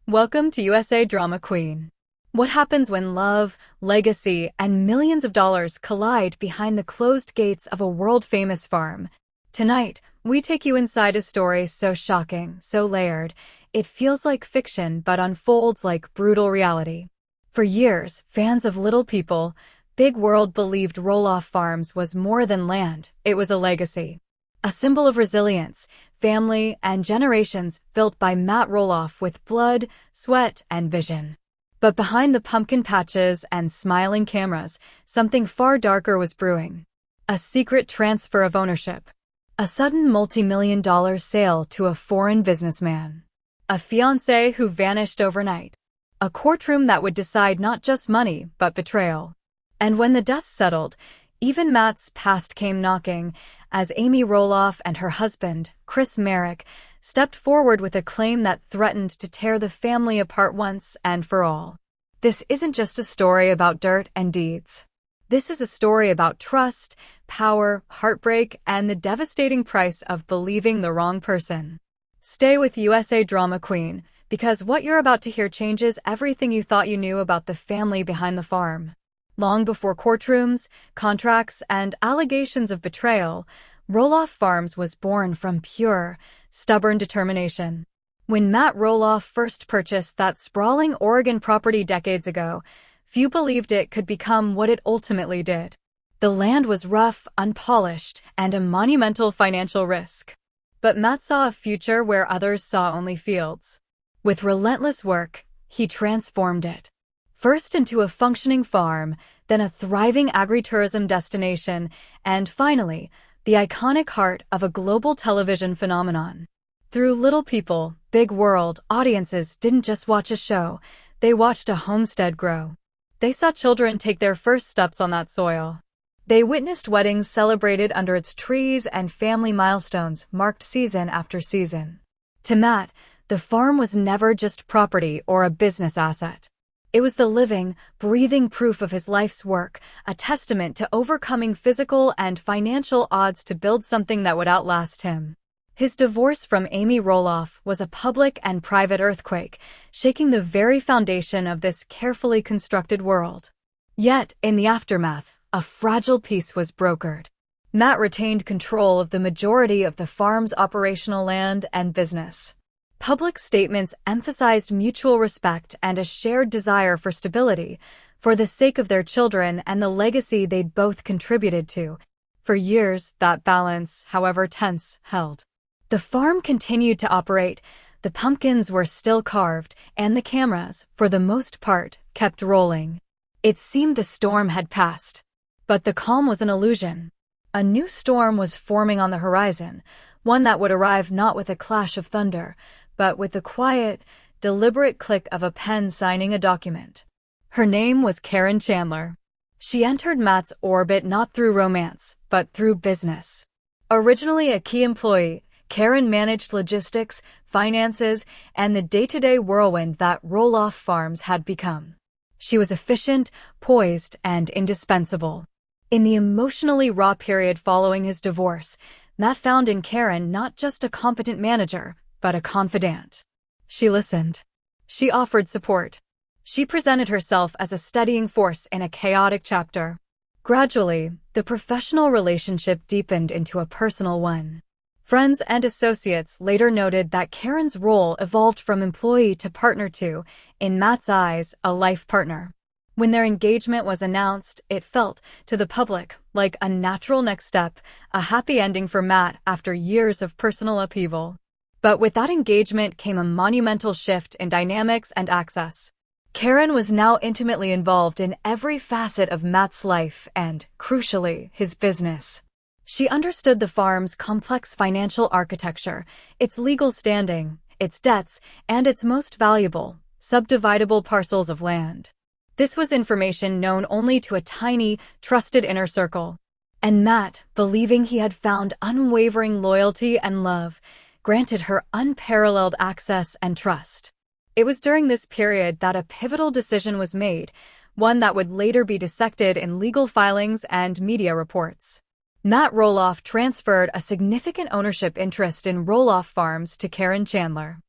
Welcome to USA Drama Queen. What happens when love, legacy, and millions of dollars collide behind the closed gates of a world-famous farm? Tonight, we take you inside a story so shocking, so layered, it feels like fiction but unfolds like brutal reality. For years, fans of Little People, Big World believed Roloff Farms was more than land, it was a legacy. A symbol of resilience, family, and generations built by Matt Roloff with blood, sweat, and vision. But behind the pumpkin patches and smiling cameras, something far darker was brewing. A secret transfer of ownership. A sudden multi-million-dollar sale to a foreign businessman. A fiancé who vanished overnight. A courtroom that would decide not just money, but betrayal. And when the dust settled, even Matt's past came knocking, as Amy Roloff and her husband, Chris Merrick, stepped forward with a claim that threatened to tear the family apart once and for all. This isn't just a story about dirt and deeds. This is a story about trust, power, heartbreak, and the devastating price of believing the wrong person. Stay with USA Drama Queen, because what you're about to hear changes everything you thought you knew about the family behind the farm. Long before courtrooms, contracts, and allegations of betrayal, Roloff Farms was born from pure, stubborn determination. When Matt Roloff first purchased that sprawling Oregon property decades ago, few believed it could become what it ultimately did. The land was rough, unpolished, and a monumental financial risk. But Matt saw a future where others saw only fields. With relentless work, he transformed it. First into a functioning farm, then a thriving agritourism destination, and finally, the iconic heart of a global television phenomenon. Through Little People, Big World, audiences didn't just watch a show, they watched a homestead grow. They saw children take their first steps on that soil. They witnessed weddings celebrated under its trees and family milestones marked season after season. To Matt, the farm was never just property or a business asset. It was the living, breathing proof of his life's work, a testament to overcoming physical and financial odds to build something that would outlast him. His divorce from Amy Roloff was a public and private earthquake, shaking the very foundation of this carefully constructed world. Yet, in the aftermath, a fragile peace was brokered. Matt retained control of the majority of the farm's operational land and business. Public statements emphasized mutual respect and a shared desire for stability, for the sake of their children and the legacy they'd both contributed to. For years, that balance, however tense, held. The farm continued to operate, the pumpkins were still carved, and the cameras, for the most part, kept rolling. It seemed the storm had passed. But the calm was an illusion. A new storm was forming on the horizon, one that would arrive not with a clash of thunder, but with the quiet, deliberate click of a pen signing a document. Her name was Karen Chandler. She entered Matt's orbit not through romance, but through business. Originally a key employee, Karen managed logistics, finances, and the day-to-day whirlwind that Roloff Farms had become. She was efficient, poised, and indispensable. In the emotionally raw period following his divorce, Matt found in Karen not just a competent manager, but a confidant. She listened. She offered support. She presented herself as a steadying force in a chaotic chapter. Gradually, the professional relationship deepened into a personal one. Friends and associates later noted that Karen's role evolved from employee to partner to, in Matt's eyes, a life partner. When their engagement was announced, it felt, to the public, like a natural next step, a happy ending for Matt after years of personal upheaval. But with that engagement came a monumental shift in dynamics and access. Karen was now intimately involved in every facet of Matt's life and, crucially, his business. She understood the farm's complex financial architecture, its legal standing, its debts, and its most valuable, subdividable parcels of land. This was information known only to a tiny, trusted inner circle. And Matt, believing he had found unwavering loyalty and love, granted her unparalleled access and trust. It was during this period that a pivotal decision was made, one that would later be dissected in legal filings and media reports. Matt Roloff transferred a significant ownership interest in Roloff Farms to Karen Chandler.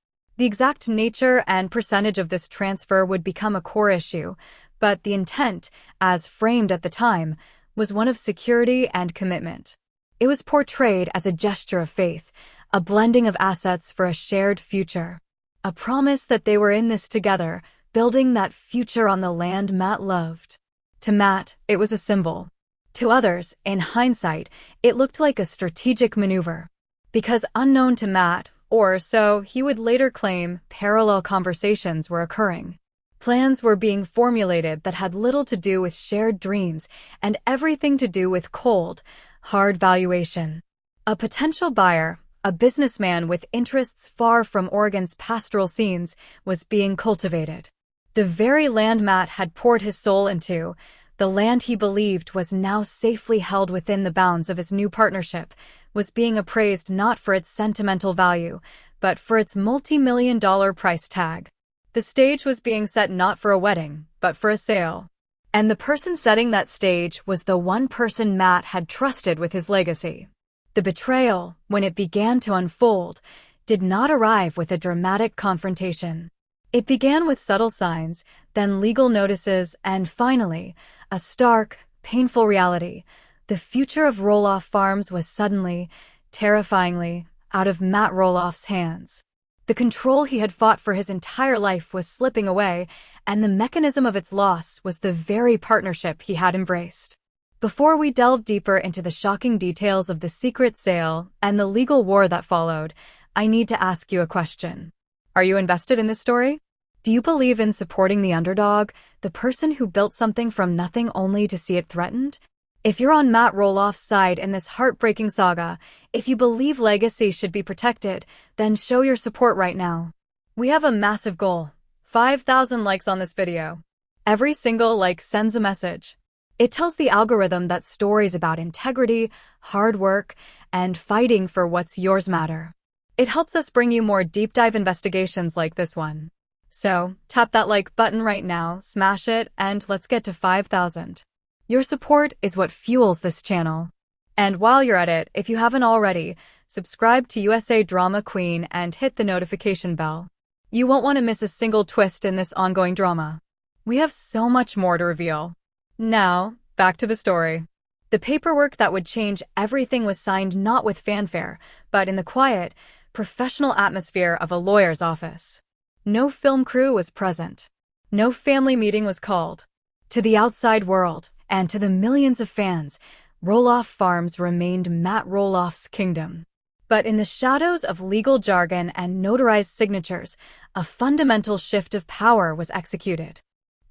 The exact nature and percentage of this transfer would become a core issue, but the intent, as framed at the time, was one of security and commitment. It was portrayed as a gesture of faith, a blending of assets for a shared future. A promise that they were in this together, building that future on the land Matt loved. To Matt, it was a symbol. To others, in hindsight, it looked like a strategic maneuver. Because unknown to Matt, or so he would later claim, parallel conversations were occurring. Plans were being formulated that had little to do with shared dreams and everything to do with cold, hard valuation. A potential buyer, a businessman with interests far from Oregon's pastoral scenes, was being cultivated. The very land Matt had poured his soul into, the land he believed was now safely held within the bounds of his new partnership, was being appraised not for its sentimental value, but for its multi-million-dollar price tag. The stage was being set not for a wedding, but for a sale. And the person setting that stage was the one person Matt had trusted with his legacy. The betrayal, when it began to unfold, did not arrive with a dramatic confrontation. It began with subtle signs, then legal notices, and finally, a stark, painful reality. The future of Roloff Farms was suddenly, terrifyingly, out of Matt Roloff's hands. The control he had fought for his entire life was slipping away, and the mechanism of its loss was the very partnership he had embraced. Before we delve deeper into the shocking details of the secret sale and the legal war that followed, I need to ask you a question. Are you invested in this story? Do you believe in supporting the underdog, the person who built something from nothing only to see it threatened? If you're on Matt Roloff's side in this heartbreaking saga, if you believe legacy should be protected, then show your support right now. We have a massive goal: 5,000 likes on this video. Every single like sends a message. It tells the algorithm that stories about integrity, hard work, and fighting for what's yours matter. It helps us bring you more deep dive investigations like this one. So, tap that like button right now, smash it, and let's get to 5,000. Your support is what fuels this channel. And while you're at it, if you haven't already, subscribe to USA Drama Queen and hit the notification bell. You won't want to miss a single twist in this ongoing drama. We have so much more to reveal. Now, back to the story. The paperwork that would change everything was signed not with fanfare, but in the quiet, professional atmosphere of a lawyer's office. No film crew was present. No family meeting was called. To the outside world, and to the millions of fans, Roloff Farms remained Matt Roloff's kingdom. But in the shadows of legal jargon and notarized signatures, a fundamental shift of power was executed.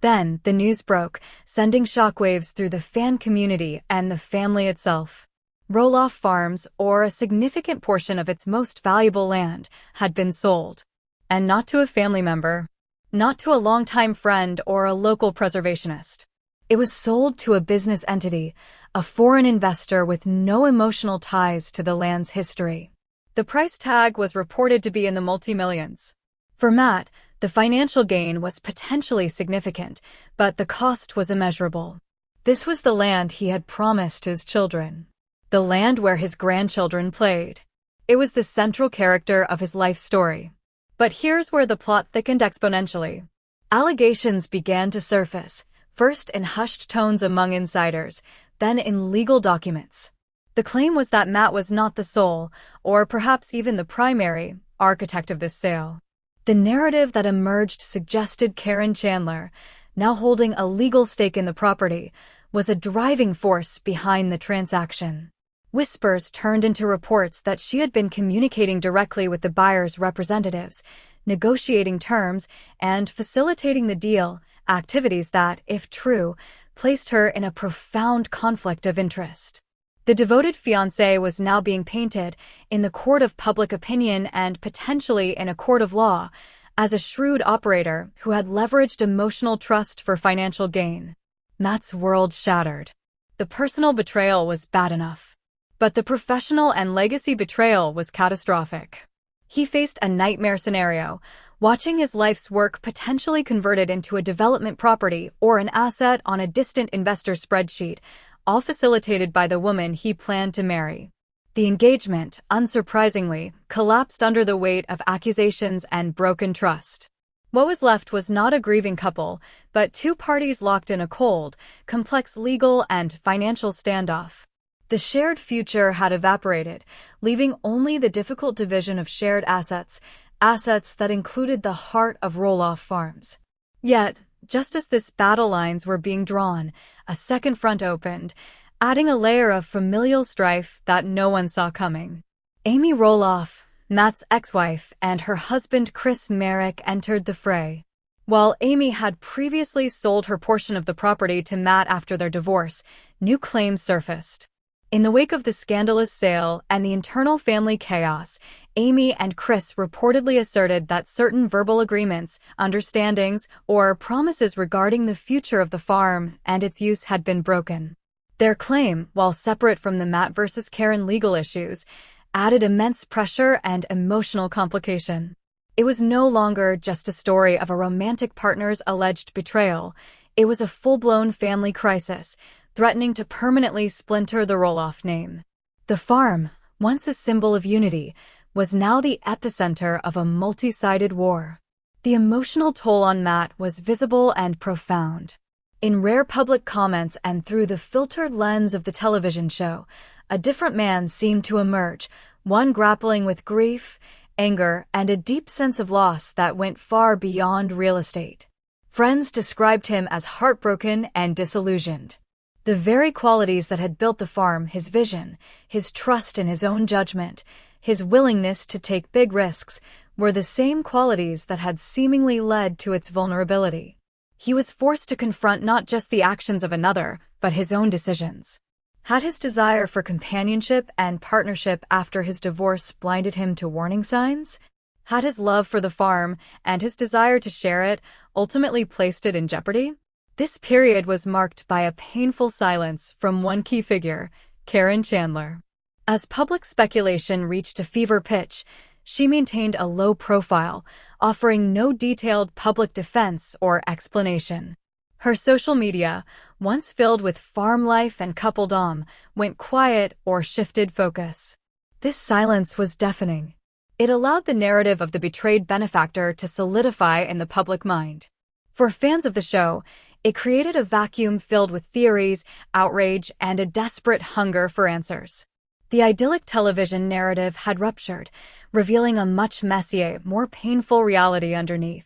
Then, the news broke, sending shockwaves through the fan community and the family itself. Roloff Farms, or a significant portion of its most valuable land, had been sold. And not to a family member. Not to a longtime friend or a local preservationist. It was sold to a business entity, a foreign investor with no emotional ties to the land's history. The price tag was reported to be in the multi-millions. For Matt, the financial gain was potentially significant, but the cost was immeasurable. This was the land he had promised his children. The land where his grandchildren played. It was the central character of his life story. But here's where the plot thickened exponentially. Allegations began to surface, first in hushed tones among insiders, then in legal documents. The claim was that Matt was not the sole, or perhaps even the primary, architect of this sale. The narrative that emerged suggested Karen Chandler, now holding a legal stake in the property, was a driving force behind the transaction. Whispers turned into reports that she had been communicating directly with the buyer's representatives, negotiating terms, and facilitating the deal, activities that, if true, placed her in a profound conflict of interest. The devoted fiancé was now being painted, in the court of public opinion and potentially in a court of law, as a shrewd operator who had leveraged emotional trust for financial gain. Matt's world shattered. The personal betrayal was bad enough. But the professional and legacy betrayal was catastrophic. He faced a nightmare scenario, watching his life's work potentially converted into a development property or an asset on a distant investor spreadsheet, all facilitated by the woman he planned to marry. The engagement, unsurprisingly, collapsed under the weight of accusations and broken trust. What was left was not a grieving couple, but two parties locked in a cold, complex legal and financial standoff. The shared future had evaporated, leaving only the difficult division of shared assets, assets that included the heart of Roloff Farms. Yet, just as this battle lines were being drawn, a second front opened, adding a layer of familial strife that no one saw coming. Amy Roloff, Matt's ex-wife, and her husband Chris Merrick entered the fray. While Amy had previously sold her portion of the property to Matt after their divorce, new claims surfaced. In the wake of the scandalous sale and the internal family chaos, Amy and Chris reportedly asserted that certain verbal agreements, understandings, or promises regarding the future of the farm and its use had been broken. Their claim, while separate from the Matt versus Karen legal issues, added immense pressure and emotional complication. It was no longer just a story of a romantic partner's alleged betrayal. It was a full-blown family crisis, threatening to permanently splinter the Roloff name. The farm, once a symbol of unity, was now the epicenter of a multi-sided war. The emotional toll on Matt was visible and profound. In rare public comments and through the filtered lens of the television show, a different man seemed to emerge, one grappling with grief, anger, and a deep sense of loss that went far beyond real estate. Friends described him as heartbroken and disillusioned. The very qualities that had built the farm, his vision, his trust in his own judgment, his willingness to take big risks, were the same qualities that had seemingly led to its vulnerability. He was forced to confront not just the actions of another, but his own decisions. Had his desire for companionship and partnership after his divorce blinded him to warning signs? Had his love for the farm and his desire to share it ultimately placed it in jeopardy? This period was marked by a painful silence from one key figure, Karen Chandler. As public speculation reached a fever pitch, she maintained a low profile, offering no detailed public defense or explanation. Her social media, once filled with farm life and coupledom, went quiet or shifted focus. This silence was deafening. It allowed the narrative of the betrayed benefactor to solidify in the public mind. For fans of the show, it created a vacuum filled with theories, outrage, and a desperate hunger for answers. The idyllic television narrative had ruptured, revealing a much messier, more painful reality underneath.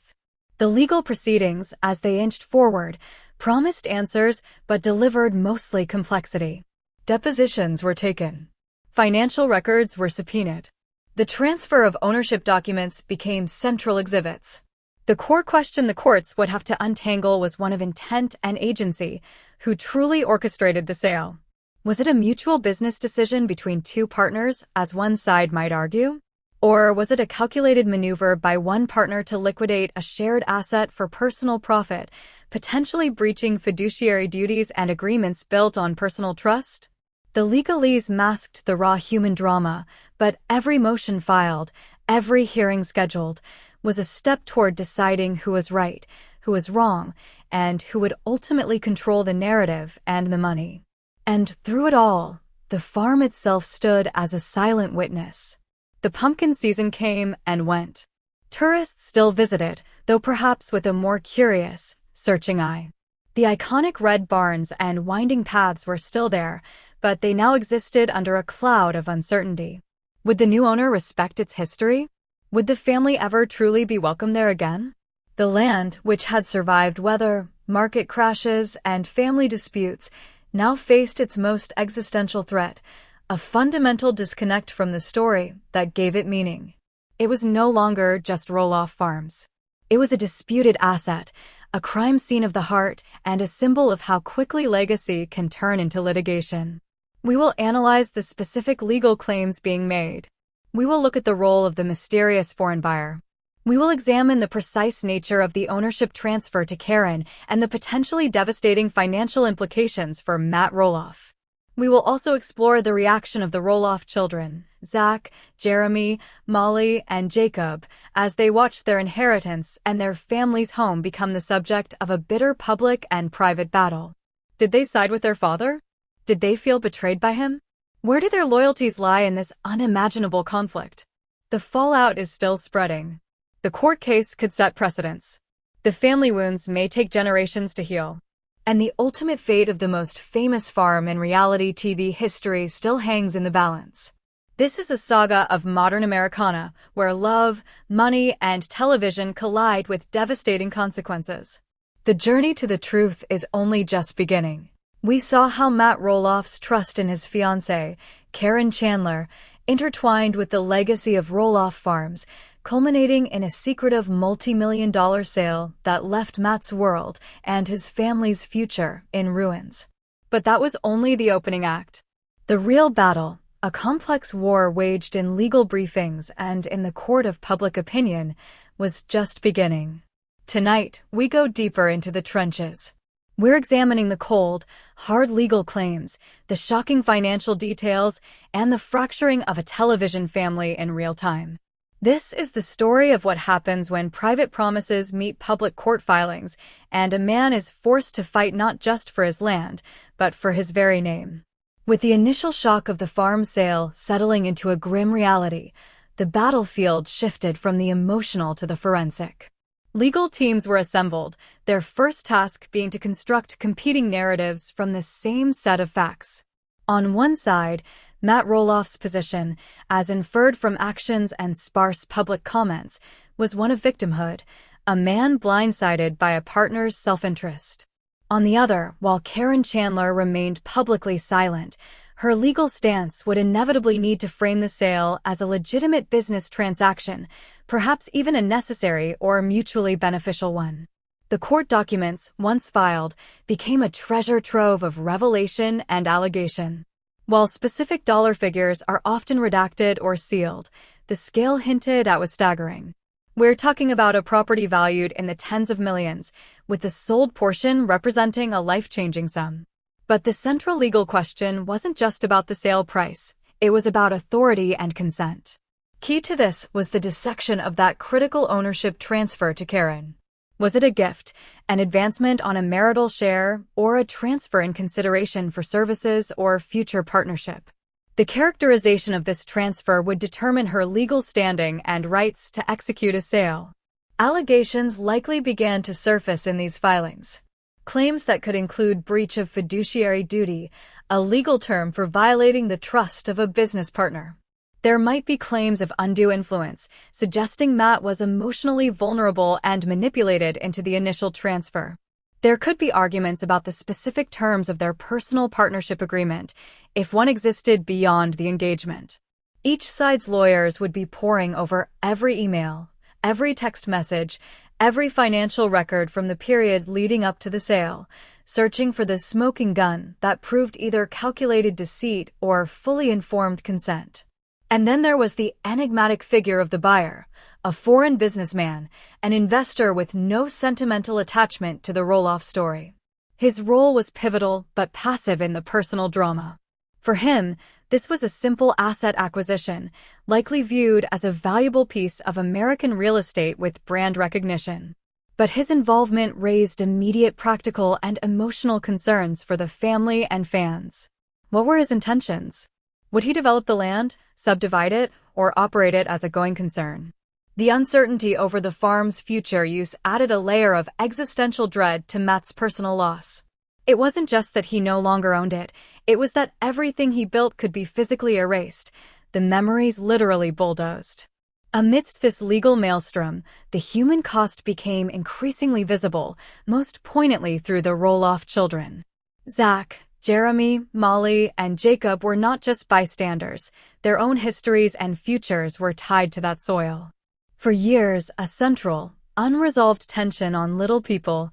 The legal proceedings, as they inched forward, promised answers but delivered mostly complexity. Depositions were taken. Financial records were subpoenaed. The transfer of ownership documents became central exhibits. The core question the courts would have to untangle was one of intent and agency. Who truly orchestrated the sale? Was it a mutual business decision between two partners, as one side might argue? Or was it a calculated maneuver by one partner to liquidate a shared asset for personal profit, potentially breaching fiduciary duties and agreements built on personal trust? The legalese masked the raw human drama, but every motion filed, every hearing scheduled, was a step toward deciding who was right, who was wrong, and who would ultimately control the narrative and the money. And through it all, the farm itself stood as a silent witness. The pumpkin season came and went. Tourists still visited, though perhaps with a more curious, searching eye. The iconic red barns and winding paths were still there, but they now existed under a cloud of uncertainty. Would the new owner respect its history? Would the family ever truly be welcome there again? The land, which had survived weather, market crashes, and family disputes, now faced its most existential threat, a fundamental disconnect from the story that gave it meaning. It was no longer just Roloff Farms. It was a disputed asset, a crime scene of the heart, and a symbol of how quickly legacy can turn into litigation. We will analyze the specific legal claims being made. We will look at the role of the mysterious foreign buyer. We will examine the precise nature of the ownership transfer to Karen and the potentially devastating financial implications for Matt Roloff. We will also explore the reaction of the Roloff children, Zach, Jeremy, Molly, and Jacob, as they watched their inheritance and their family's home become the subject of a bitter public and private battle. Did they side with their father? Did they feel betrayed by him? Where do their loyalties lie in this unimaginable conflict? The fallout is still spreading. The court case could set precedents. The family wounds may take generations to heal. And the ultimate fate of the most famous farm in reality TV history still hangs in the balance. This is a saga of modern Americana, where love, money, and television collide with devastating consequences. The journey to the truth is only just beginning. We saw how Matt Roloff's trust in his fiancée, Karen Chandler, intertwined with the legacy of Roloff Farms, culminating in a secretive multi-million-dollar sale that left Matt's world and his family's future in ruins. But that was only the opening act. The real battle, a complex war waged in legal briefings and in the court of public opinion, was just beginning. Tonight, we go deeper into the trenches. We're examining the cold, hard legal claims, the shocking financial details, and the fracturing of a television family in real time. This is the story of what happens when private promises meet public court filings, and a man is forced to fight not just for his land, but for his very name. With the initial shock of the farm sale settling into a grim reality, the battlefield shifted from the emotional to the forensic. Legal teams were assembled, their first task being to construct competing narratives from the same set of facts. On one side, Matt Roloff's position, as inferred from actions and sparse public comments, was one of victimhood, a man blindsided by a partner's self-interest. On the other, while Karen Chandler remained publicly silent, her legal stance would inevitably need to frame the sale as a legitimate business transaction, perhaps even a necessary or mutually beneficial one. The court documents, once filed, became a treasure trove of revelation and allegation. While specific dollar figures are often redacted or sealed, the scale hinted at was staggering. We're talking about a property valued in the tens of millions, with the sold portion representing a life-changing sum. But the central legal question wasn't just about the sale price, it was about authority and consent. Key to this was the dissection of that critical ownership transfer to Karen. Was it a gift, an advancement on a marital share, or a transfer in consideration for services or future partnership? The characterization of this transfer would determine her legal standing and rights to execute a sale. Allegations likely began to surface in these filings. Claims that could include breach of fiduciary duty, a legal term for violating the trust of a business partner. There might be claims of undue influence, suggesting Matt was emotionally vulnerable and manipulated into the initial transfer. There could be arguments about the specific terms of their personal partnership agreement, if one existed beyond the engagement. Each side's lawyers would be poring over every email, every text message, every financial record from the period leading up to the sale, searching for the smoking gun that proved either calculated deceit or fully informed consent. And then there was the enigmatic figure of the buyer, a foreign businessman, an investor with no sentimental attachment to the Roloff story. His role was pivotal but passive in the personal drama. For him, this was a simple asset acquisition, likely viewed as a valuable piece of American real estate with brand recognition. But his involvement raised immediate practical and emotional concerns for the family and fans. What were his intentions? Would he develop the land, subdivide it, or operate it as a going concern? The uncertainty over the farm's future use added a layer of existential dread to Matt's personal loss. It wasn't just that he no longer owned it, it was that everything he built could be physically erased, the memories literally bulldozed. Amidst this legal maelstrom, the human cost became increasingly visible, most poignantly through the Roloff children. Zach, Jeremy, Molly, and Jacob were not just bystanders, their own histories and futures were tied to that soil. For years, a central, unresolved tension on Little People,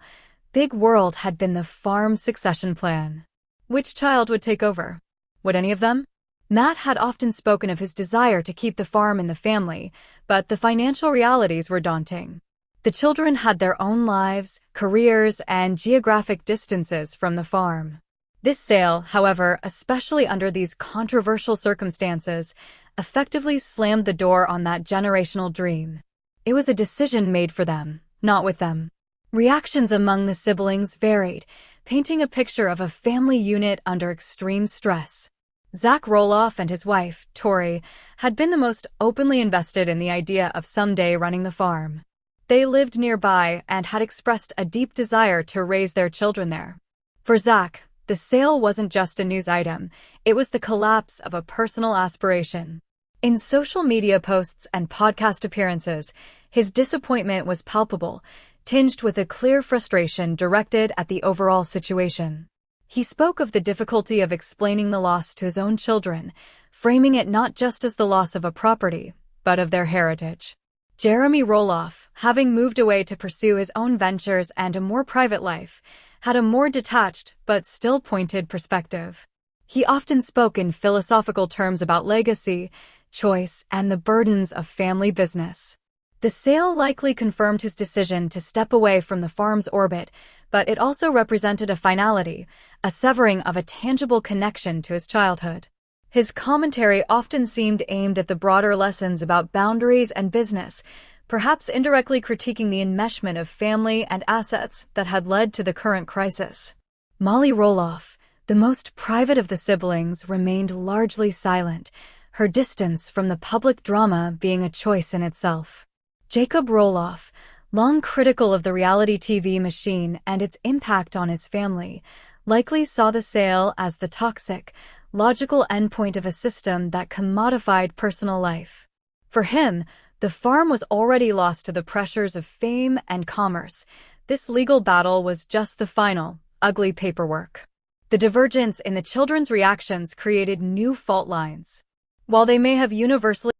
Big World had been the farm succession plan. Which child would take over? Would any of them? Matt had often spoken of his desire to keep the farm in the family, but the financial realities were daunting. The children had their own lives, careers, and geographic distances from the farm. This sale, however, especially under these controversial circumstances, effectively slammed the door on that generational dream. It was a decision made for them, not with them. Reactions among the siblings varied, painting a picture of a family unit under extreme stress. Zach Roloff and his wife, Tori, had been the most openly invested in the idea of someday running the farm. They lived nearby and had expressed a deep desire to raise their children there. For Zach, the sale wasn't just a news item, it was the collapse of a personal aspiration. In social media posts and podcast appearances, his disappointment was palpable, tinged with a clear frustration directed at the overall situation. He spoke of the difficulty of explaining the loss to his own children, framing it not just as the loss of a property, but of their heritage. Jeremy Roloff, having moved away to pursue his own ventures and a more private life, had a more detached but still pointed perspective. He often spoke in philosophical terms about legacy, choice, and the burdens of family business. The sale likely confirmed his decision to step away from the farm's orbit, but it also represented a finality, a severing of a tangible connection to his childhood. His commentary often seemed aimed at the broader lessons about boundaries and business, perhaps indirectly critiquing the enmeshment of family and assets that had led to the current crisis. Molly Roloff, the most private of the siblings, remained largely silent, her distance from the public drama being a choice in itself. Jacob Roloff, long critical of the reality TV machine and its impact on his family, likely saw the sale as the toxic, logical endpoint of a system that commodified personal life. For him, the farm was already lost to the pressures of fame and commerce. This legal battle was just the final, ugly paperwork. The divergence in the children's reactions created new fault lines. While they may have universally